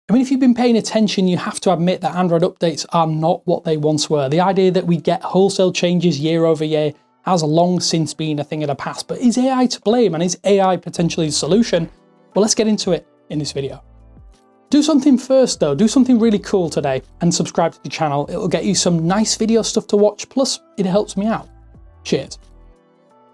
I mean, if you've been paying attention, you have to admit that Android updates are not what they once were. The idea that we get wholesale changes year over year has long since been a thing of the past. But is AI to blame, and is AI potentially the solution? Well, let's get into it in this video. Do something first though, do something really cool today and subscribe to the channel. It'll get you some nice video stuff to watch, plus it helps me out. Cheers.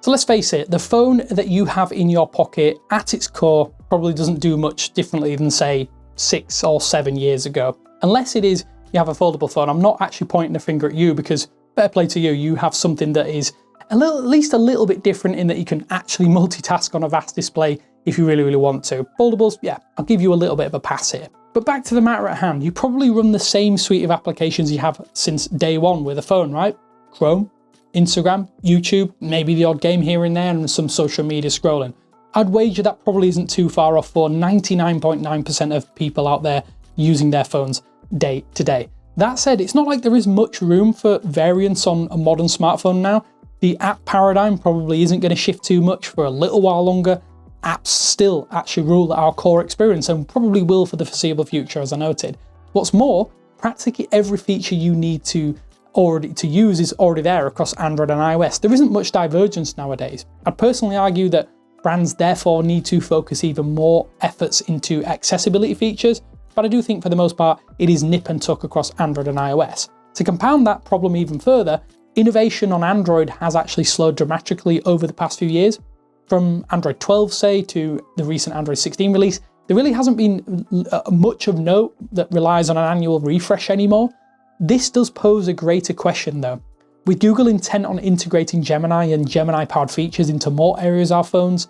So let's face it, the phone that you have in your pocket at its core probably doesn't do much differently than say 6 or 7 years ago. Unless it is you have a foldable phone. I'm not actually pointing a finger at you, because better play to you, you have something that is at least a little bit different in that you can actually multitask on a vast display if you really, really want to. Foldables, yeah, I'll give you a little bit of a pass here. But back to the matter at hand, you probably run the same suite of applications you have since day one with a phone, right? Chrome, Instagram, YouTube, maybe the odd game here and there, and some social media scrolling. I'd wager that probably isn't too far off for 99.9% of people out there using their phones day to day. That said, it's not like there is much room for variance on a modern smartphone now. The app paradigm probably isn't going to shift too much for a little while longer. Apps still actually rule our core experience, and probably will for the foreseeable future, as I noted. What's more, practically every feature you need to use is already there across Android and iOS. There isn't much divergence nowadays. I'd personally argue that brands therefore need to focus even more efforts into accessibility features, but I do think for the most part it is nip and tuck across Android and iOS. To compound that problem even further, innovation on Android has actually slowed dramatically over the past few years. From Android 12, say, to the recent Android 16 release, there really hasn't been much of note that relies on an annual refresh anymore. This does pose a greater question though. With Google intent on integrating Gemini and Gemini-powered features into more areas of our phones,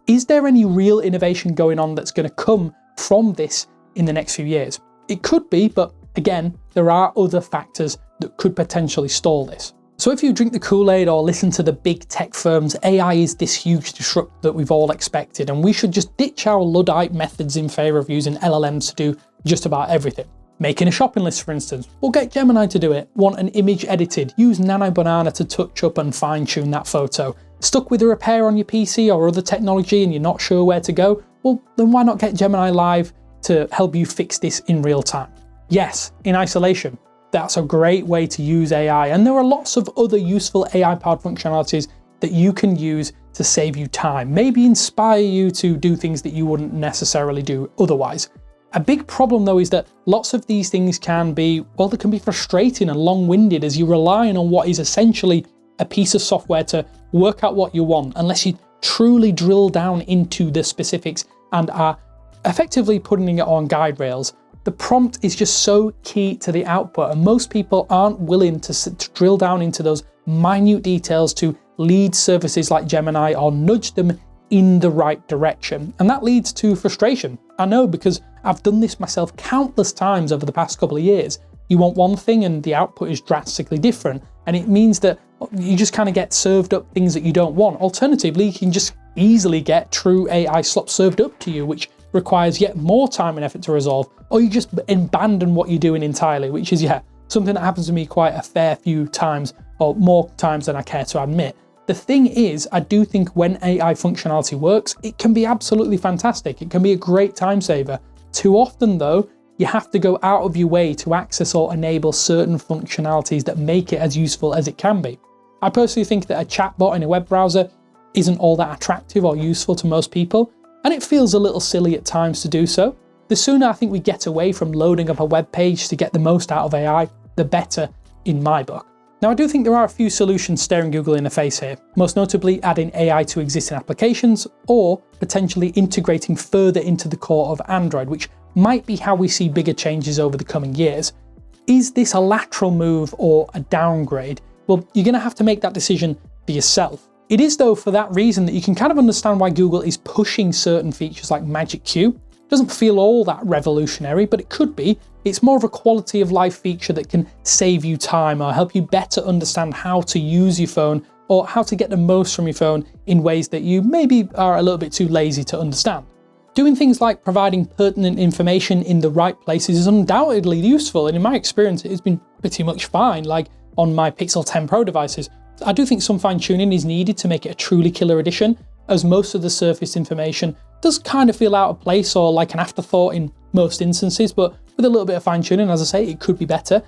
is there any real innovation going on that's going to come from this in the next few years? It could be, but again, there are other factors that could potentially stall this. So if you drink the Kool-Aid or listen to the big tech firms, AI is this huge disruptor that we've all expected, and we should just ditch our Luddite methods in favour of using LLMs to do just about everything. Making a shopping list, for instance, we'll get Gemini to do it. Want an image edited, use Nano Banana to touch up and fine-tune that photo. Stuck with a repair on your PC or other technology and you're not sure where to go? Well, then why not get Gemini Live to help you fix this in real time? Yes, in isolation, that's a great way to use AI, and there are lots of other useful AI-powered functionalities that you can use to save you time, maybe inspire you to do things that you wouldn't necessarily do otherwise. A big problem though is that lots of these things can be, well, they can be frustrating and long-winded as you're relying on what is essentially a piece of software to work out what you want, unless you truly drill down into the specifics and are effectively putting it on guide rails. The prompt is just so key to the output, and most people aren't willing to drill down into those minute details to lead services like Gemini or nudge them in the right direction. And that leads to frustration. I know, because I've done this myself countless times over the past couple of years. You want one thing and the output is drastically different, and it means that you just kind of get served up things that you don't want. Alternatively, you can just easily get true AI slop served up to you, which requires yet more time and effort to resolve, or you just abandon what you're doing entirely, which is, yeah, something that happens to me quite a fair few times, or more times than I care to admit. The thing is, I do think when AI functionality works, it can be absolutely fantastic. It can be a great time saver. Too often though, you have to go out of your way to access or enable certain functionalities that make it as useful as it can be. I personally think that a chatbot in a web browser isn't all that attractive or useful to most people, and it feels a little silly at times to do so. The sooner I think we get away from loading up a web page to get the most out of AI, the better in my book. Now, I do think there are a few solutions staring Google in the face here, most notably adding AI to existing applications or potentially integrating further into the core of Android, which might be how we see bigger changes over the coming years. Is this a lateral move or a downgrade? Well, you're going to have to make that decision for yourself. It is though for that reason that you can kind of understand why Google is pushing certain features like Magic Queue. It doesn't feel all that revolutionary, but it could be. It's more of a quality of life feature that can save you time or help you better understand how to use your phone or how to get the most from your phone in ways that you maybe are a little bit too lazy to understand. Doing things like providing pertinent information in the right places is undoubtedly useful, and in my experience it's been pretty much fine, like on my Pixel 10 Pro devices. I do think some fine-tuning is needed to make it a truly killer edition, as most of the surface information does kind of feel out of place or like an afterthought in most instances, but with a little bit of fine tuning, as I say, it could be better.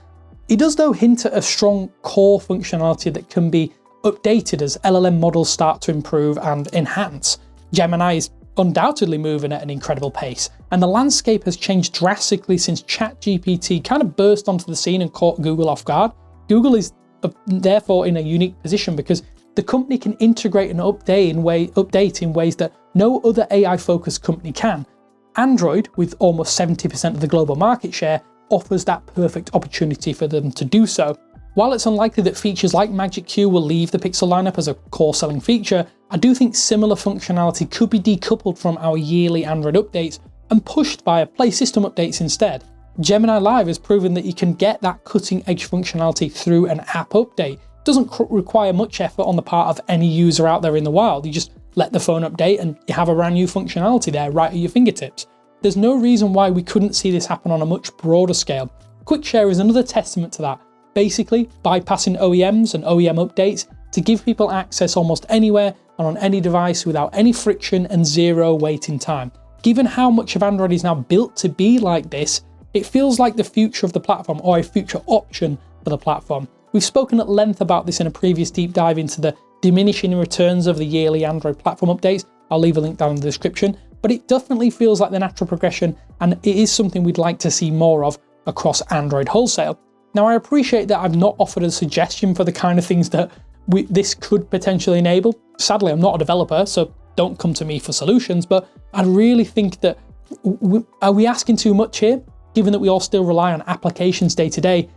It does though hint at a strong core functionality that can be updated as LLM models start to improve and enhance. Gemini is undoubtedly moving at an incredible pace, and the landscape has changed drastically since ChatGPT kind of burst onto the scene and caught Google off guard. Google is therefore in a unique position because the company can integrate and update in ways that no other AI-focused company can. Android, with almost 70% of the global market share, offers that perfect opportunity for them to do so. While it's unlikely that features like Magic Q will leave the Pixel lineup as a core selling feature, I do think similar functionality could be decoupled from our yearly Android updates and pushed via Play System updates instead. Gemini Live has proven that you can get that cutting edge functionality through an app update. It doesn't require much effort on the part of any user out there in the wild. You just let the phone update and you have a brand new functionality there right at your fingertips. There's no reason why we couldn't see this happen on a much broader scale. Quick Share is another testament to that. Basically, bypassing OEMs and OEM updates to give people access almost anywhere and on any device without any friction and zero waiting time. Given how much of Android is now built to be like this, it feels like the future of the platform, or a future option for the platform. We've spoken at length about this in a previous deep dive into the diminishing returns of the yearly Android platform updates. I'll leave a link down in the description, but it definitely feels like the natural progression, and it is something we'd like to see more of across Android wholesale. Now, I appreciate that I've not offered a suggestion for the kind of things that this could potentially enable. Sadly, I'm not a developer, so don't come to me for solutions, but I really think that, are we asking too much here? Given that we all still rely on applications day to day,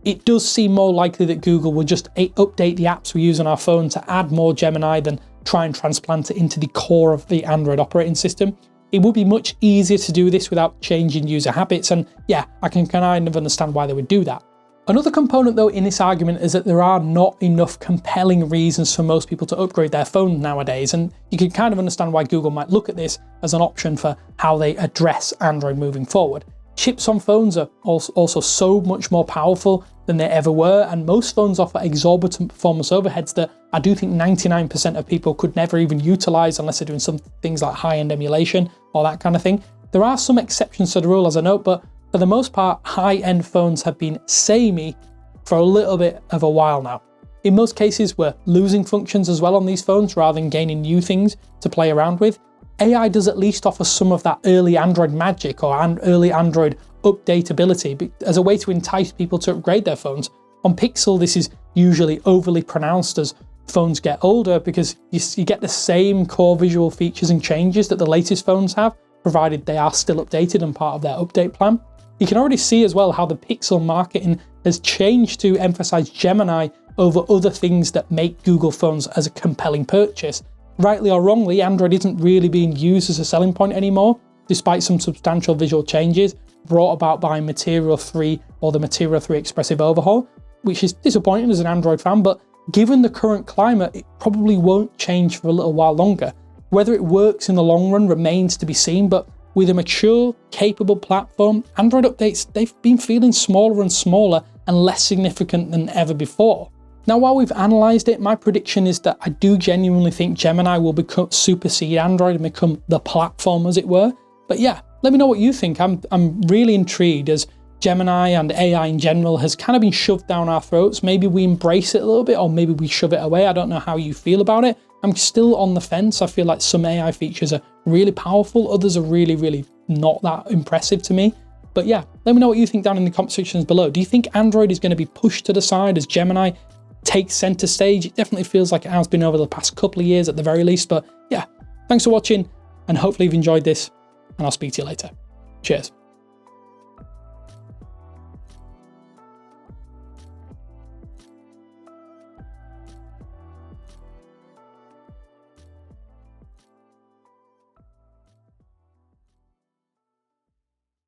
it does seem more likely that Google will just update the apps we use on our phone to add more Gemini than try and transplant it into the core of the Android operating system. It would be much easier to do this without changing user habits, and yeah, I can kind of understand why they would do that. Another component though in this argument is that there are not enough compelling reasons for most people to upgrade their phone nowadays, and you can kind of understand why Google might look at this as an option for how they address Android moving forward. Chips on phones are also so much more powerful than they ever were, and most phones offer exorbitant performance overheads that I do think 99% of people could never even utilize unless they're doing some things like high-end emulation or that kind of thing. There are some exceptions to the rule, as I note, but for the most part, high-end phones have been samey for a little bit of a while now. In most cases, we're losing functions as well on these phones rather than gaining new things to play around with. AI does at least offer some of that early Android magic or early Android updatability as a way to entice people to upgrade their phones. On Pixel, this is usually overly pronounced as phones get older because you get the same core visual features and changes that the latest phones have, provided they are still updated and part of their update plan. You can already see as well how the Pixel marketing has changed to emphasize Gemini over other things that make Google phones as a compelling purchase. Rightly or wrongly, Android isn't really being used as a selling point anymore, despite some substantial visual changes brought about by Material 3 or the Material 3 Expressive Overhaul, which is disappointing as an Android fan, but given the current climate, it probably won't change for a little while longer. Whether it works in the long run remains to be seen, but with a mature, capable platform, Android updates, they've been feeling smaller and smaller and less significant than ever before. Now, while we've analysed it, my prediction is that I do genuinely think Gemini will supersede Android and become the platform, as it were. But yeah, let me know what you think. I'm really intrigued as Gemini and AI in general has kind of been shoved down our throats. Maybe we embrace it a little bit, or maybe we shove it away. I don't know how you feel about it. I'm still on the fence. I feel like some AI features are really powerful. Others are really, really not that impressive to me. But yeah, let me know what you think down in the comment sections below. Do you think Android is going to be pushed to the side as Gemini takes center stage? It definitely feels like it has been over the past couple of years at the very least. But yeah, thanks for watching, and hopefully you've enjoyed this, and I'll speak to you later. Cheers.